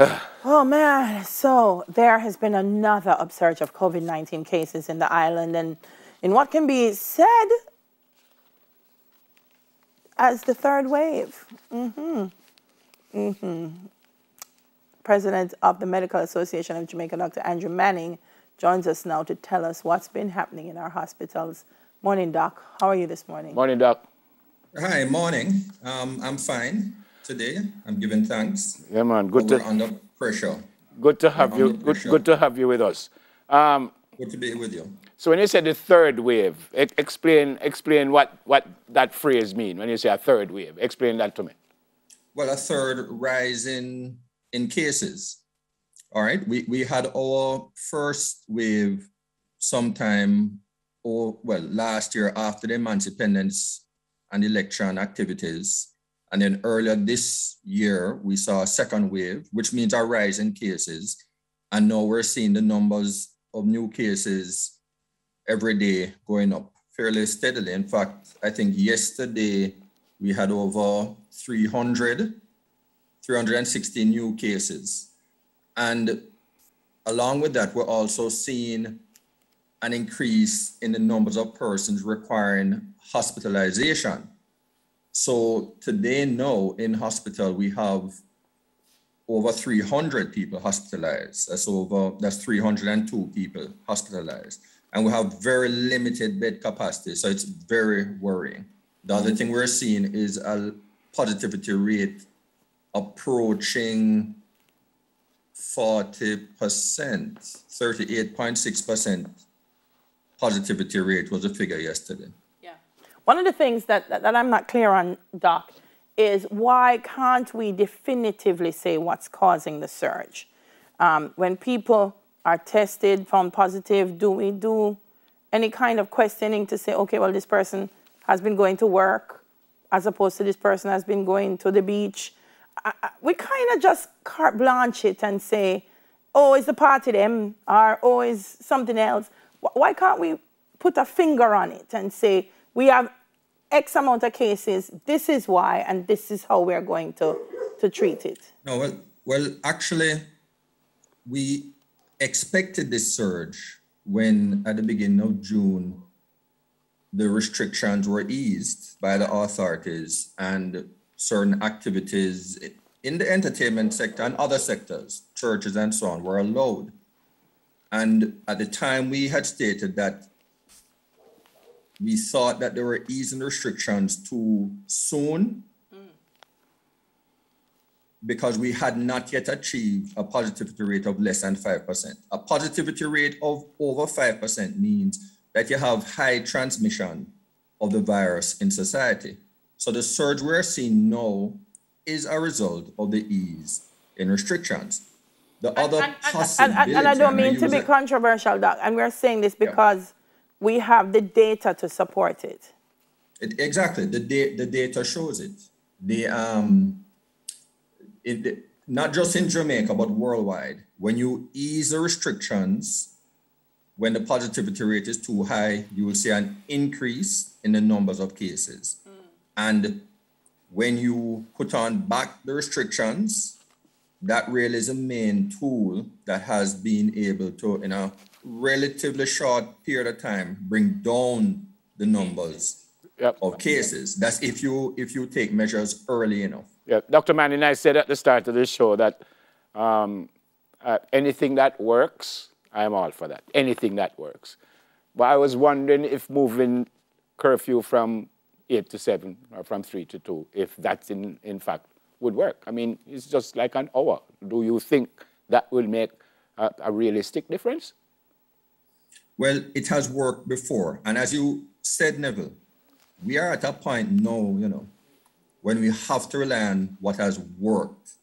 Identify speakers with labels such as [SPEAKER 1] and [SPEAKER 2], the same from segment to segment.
[SPEAKER 1] Oh man, so there has been another upsurge of COVID-19 cases in the island, and in what can be said as the third wave. President of the Medical Association of Jamaica, Dr. Andrew Manning, joins us now to tell us what's been happening in our hospitals. Morning, Doc. How are you this morning?
[SPEAKER 2] Morning, Doc.
[SPEAKER 3] Hi, morning. I'm fine today. I'm giving thanks.
[SPEAKER 2] Yeah, man. Good
[SPEAKER 3] We're under pressure.
[SPEAKER 2] Good to have you. Good to have you with us.
[SPEAKER 3] Good to be with you.
[SPEAKER 2] So when you say the third wave, explain what that phrase means. When you say a third wave, explain that to me.
[SPEAKER 3] Well, a third rise in cases. All right. We had our first wave sometime, last year after the independence and election activities. And then earlier this year, we saw a second wave, which means a rise in cases. And now we're seeing the numbers of new cases every day going up fairly steadily. In fact, I think yesterday we had over 360 new cases. And along with that, we're also seeing an increase in the numbers of persons requiring hospitalization. So today now in hospital, we have over 300 people hospitalized. That's 302 people hospitalized. And we have very limited bed capacity. So it's very worrying. The other thing we're seeing is a positivity rate approaching 40%, 38.6% positivity rate was the figure yesterday.
[SPEAKER 1] Yeah. One of the things that I'm not clear on, Doc, is why can't we definitively say what's causing the surge? When people are tested, found positive, do we do any kind of questioning to say, okay, well, this person has been going to work as opposed to this person has been going to the beach? We kind of just carte blanche it and say, oh, it's the party them, or oh, it's something else. Why can't we put a finger on it and say, we have X amount of cases, this is why, and this is how we're going to treat it?
[SPEAKER 3] No, well, actually, we expected this surge when, at the beginning of June, the restrictions were eased by the authorities and certain activities in the entertainment sector and other sectors, churches and so on, were allowed. And at the time, we had stated that we thought that they were easing restrictions too soon because we had not yet achieved a positivity rate of less than 5%. A positivity rate of over 5% means that you have high transmission of the virus in society. So the surge we're seeing now is a result of the ease in restrictions. The other possibility...
[SPEAKER 1] And I don't mean to be controversial, Doc, and we're saying this because we have the data to support it.
[SPEAKER 3] Exactly, the data shows it. Not just in Jamaica, but worldwide. When you ease the restrictions, when the positivity rate is too high, you will see an increase in the numbers of cases. And when you put on back the restrictions, that really is a main tool that has been able to, in a relatively short period of time, bring down the numbers of cases. That's if you take measures early enough.
[SPEAKER 2] Yeah, Dr. Manning, I said at the start of this show that anything that works, I'm all for that. Anything that works. But I was wondering if moving curfew from 8 to 7 or from 3 to 2, if that's in fact would work. I mean, it's just like an hour. Do you think that will make a realistic difference?
[SPEAKER 3] Well, it has worked before. And as you said, Neville, we are at a point now, when we have to rely on what has worked,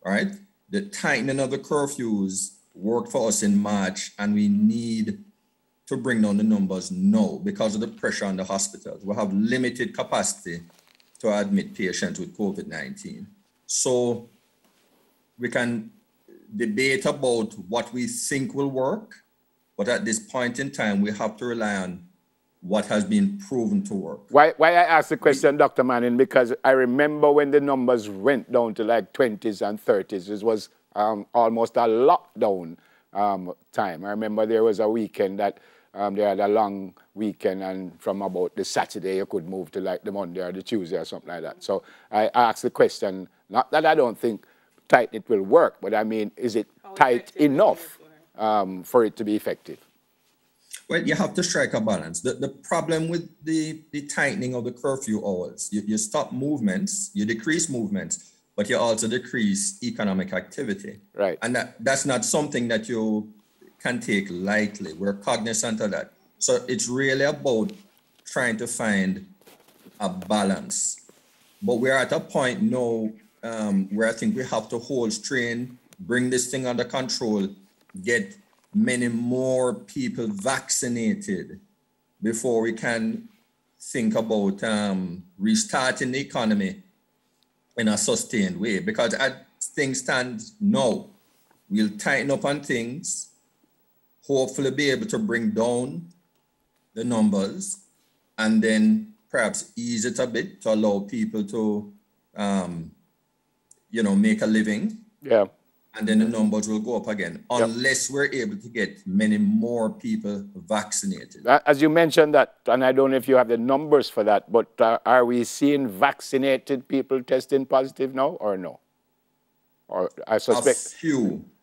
[SPEAKER 3] all right? The tightening of the curfews worked for us in March, and we need to bring down the numbers now because of the pressure on the hospitals. We have limited capacity to admit patients with COVID-19. So we can debate about what we think will work, but at this point in time, we have to rely on what has been proven to work.
[SPEAKER 2] Why I asked the question, Dr. Manning, because I remember when the numbers went down to like 20s and 30s, it was almost a lockdown time. I remember there was a weekend that they had a long weekend, and from about the Saturday you could move to like the Monday or the Tuesday or something like that. So I asked the question, not that I don't think tight it will work, but I mean, is it tight enough for it to be effective?
[SPEAKER 3] Well, you have to strike a balance. The problem with the tightening of the curfew hours, you stop movements, you decrease movements, but you also decrease economic activity.
[SPEAKER 2] Right.
[SPEAKER 3] And that's not something that you can take lightly. We're cognizant of that. So it's really about trying to find a balance. But we're at a point now where I think we have to hold strain, bring this thing under control, get many more people vaccinated before we can think about restarting the economy in a sustained way. Because as things stand now, we'll tighten up on things, hopefully be able to bring down the numbers, and then perhaps ease it a bit to allow people to, make a living.
[SPEAKER 2] Yeah.
[SPEAKER 3] And then the numbers will go up again, unless we're able to get many more people vaccinated.
[SPEAKER 2] As you mentioned that, and I don't know if you have the numbers for that, but are we seeing vaccinated people testing positive now or no? Or I suspect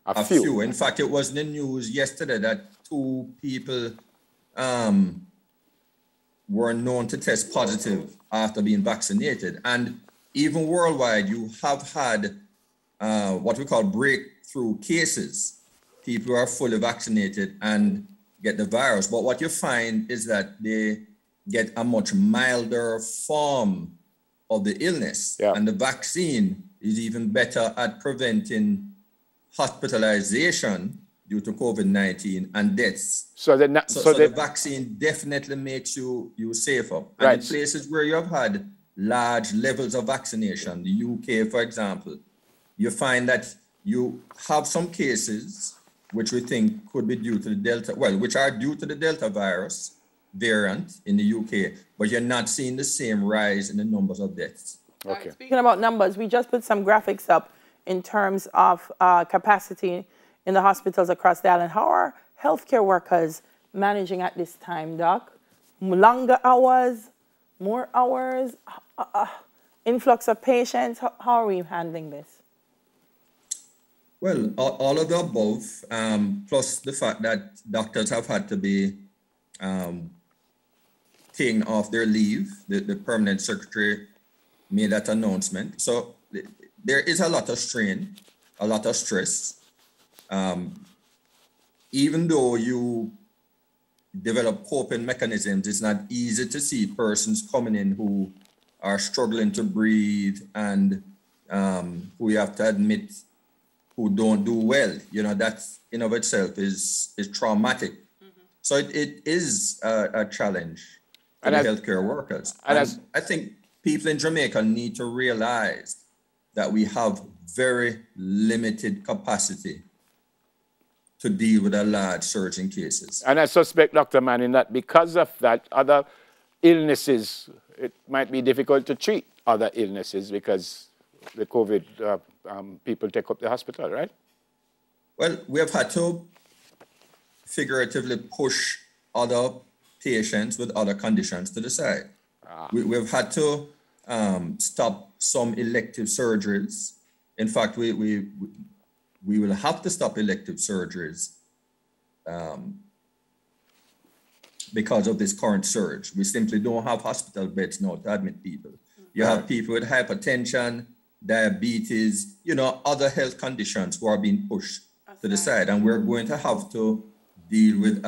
[SPEAKER 3] a few. In fact, it was in the news yesterday that 2 people were known to test positive after being vaccinated. And even worldwide, you have had what we call breakthrough cases, people who are fully vaccinated and get the virus. But what you find is that they get a much milder form of the illness.
[SPEAKER 2] Yeah.
[SPEAKER 3] And the vaccine is even better at preventing hospitalization due to COVID-19 and deaths. So the vaccine definitely makes you safer. And in places where you have had large levels of vaccination, the UK, for example, you find that you have some cases which we think could be due to the Delta, which are due to the Delta virus variant in the UK, but you're not seeing the same rise in the numbers of deaths.
[SPEAKER 1] Okay. Speaking about numbers, we just put some graphics up in terms of capacity in the hospitals across the island. How are healthcare workers managing at this time, Doc? Longer hours, more hours, influx of patients? How are we handling this?
[SPEAKER 3] Well, all of the above, plus the fact that doctors have had to be taken off their leave. The permanent secretary made that announcement. So there is a lot of strain, a lot of stress. Even though you develop coping mechanisms, it's not easy to see persons coming in who are struggling to breathe and who you have to admit who don't do well. You know, that in of itself is traumatic. Mm-hmm. So it is a challenge for the healthcare workers. And I think people in Jamaica need to realize that we have very limited capacity to deal with a large surge in cases.
[SPEAKER 2] And I suspect, Dr. Manning, that because of that, other illnesses, it might be difficult to treat other illnesses because the COVID people take up the hospital, right?
[SPEAKER 3] Well, we have had to figuratively push other patients with other conditions to the side. We've had to stop some elective surgeries. In fact, we will have to stop elective surgeries because of this current surge. We simply don't have hospital beds now to admit people. You have people with hypertension, diabetes, other health conditions who are being pushed to the side. And we're going to have to deal with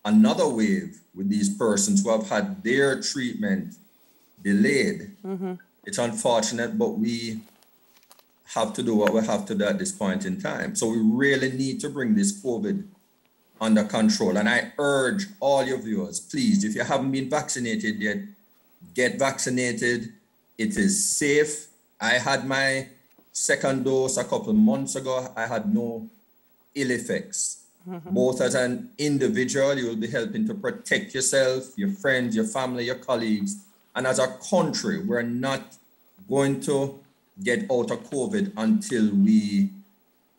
[SPEAKER 3] another wave with these persons who have had their treatment delayed. Mm-hmm. It's unfortunate, but we have to do what we have to do at this point in time. So we really need to bring this COVID under control. And I urge all your viewers, please, if you haven't been vaccinated yet, get vaccinated. It is safe. I had my second dose a couple of months ago. I had no ill effects. Mm-hmm. Both as an individual, you will be helping to protect yourself, your friends, your family, your colleagues. And as a country, we're not going to get out of COVID until we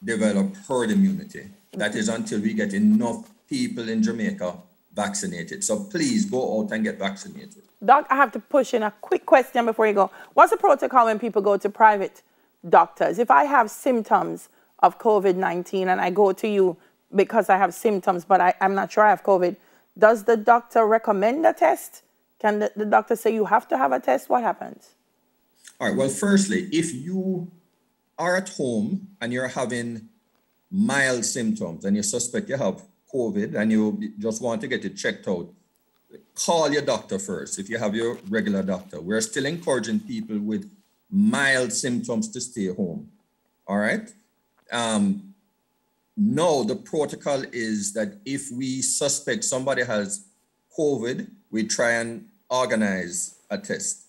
[SPEAKER 3] develop herd immunity. That is until we get enough people in Jamaica vaccinated. So please go out and get vaccinated.
[SPEAKER 1] Doc, I have to push in a quick question before you go. What's the protocol when people go to private doctors? If I have symptoms of COVID-19 and I go to you because I have symptoms, but I'm not sure I have COVID, does the doctor recommend a test? Can the doctor say you have to have a test? What happens?
[SPEAKER 3] All right, well, firstly, if you are at home and you're having mild symptoms and you suspect you have COVID and you just want to get it checked out, call your doctor first if you have your regular doctor. We're still encouraging people with mild symptoms to stay home. All right. No, the protocol is that if we suspect somebody has COVID, we try and organize a test.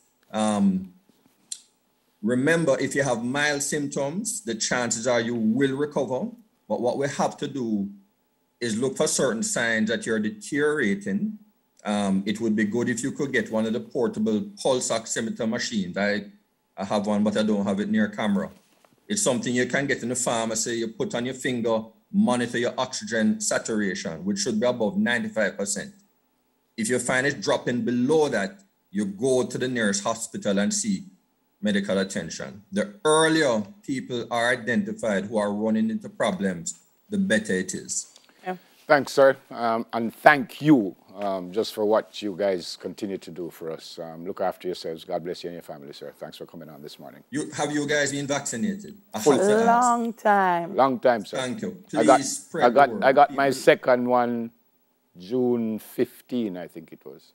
[SPEAKER 3] Remember, if you have mild symptoms, the chances are you will recover. But what we have to do is look for certain signs that you're deteriorating. It would be good if you could get one of the portable pulse oximeter machines. I have one, but I don't have it near camera. It's something you can get in the pharmacy. You put on your finger, monitor your oxygen saturation, which should be above 95%. If you find it dropping below that, you go to the nearest hospital and seek medical attention. The earlier people are identified who are running into problems, the better it is.
[SPEAKER 1] Yeah.
[SPEAKER 2] Thanks, sir. And thank you just for what you guys continue to do for us. Look after yourselves. God bless you and your family, sir. Thanks for coming on this morning.
[SPEAKER 3] Have you guys been vaccinated?
[SPEAKER 1] Long time.
[SPEAKER 2] Long time, sir.
[SPEAKER 3] Thank you. Please spread the word.
[SPEAKER 2] I got my second one June 15, I think it was.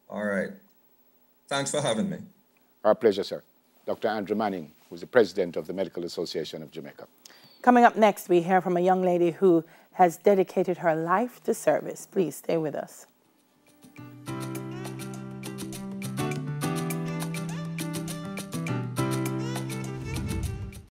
[SPEAKER 3] All right. Thanks for having me.
[SPEAKER 2] Our pleasure, sir. Dr. Andrew Manning, who's the president of the Medical Association of Jamaica.
[SPEAKER 1] Coming up next, we hear from a young lady who has dedicated her life to service. Please stay with us.